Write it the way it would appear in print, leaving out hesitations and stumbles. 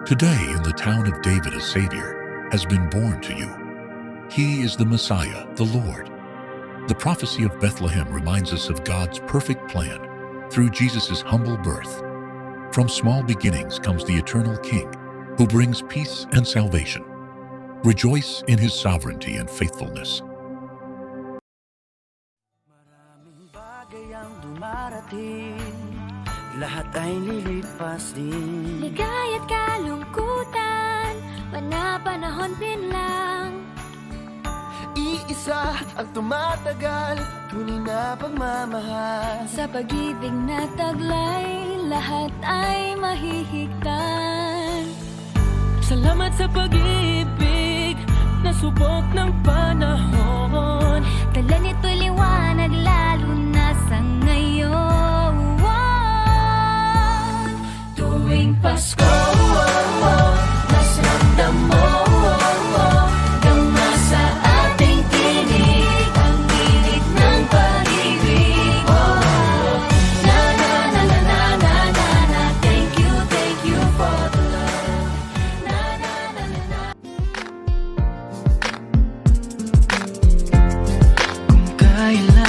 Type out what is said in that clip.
Today, in the town of David, a Savior has been born to you. He is the Messiah, the Lord. The prophecy of Bethlehem reminds us of God's perfect plan through Jesus' humble birth. From small beginnings comes the eternal King, who brings peace and salvation. Rejoice in His sovereignty and faithfulness. Maraming bagay ang dumarating, lahat ay lilipas din. Ligaya't kalungkutan, panahon din lang. Iisa ang tumatagal, tunay na pagmamahal. Sa pag-ibig na taglay, lahat ay mahihigtan. Salamat sa pag-ibig na subok ng panahon. Dala nito'y liwanag lalo na sa ngayon. Tuwing Pasko, mas ramdam mo gama sa ating tinig ang init ng pag-ibig. Na na na na na na na na. Thank you for the love. Na na na na na. Kung kailan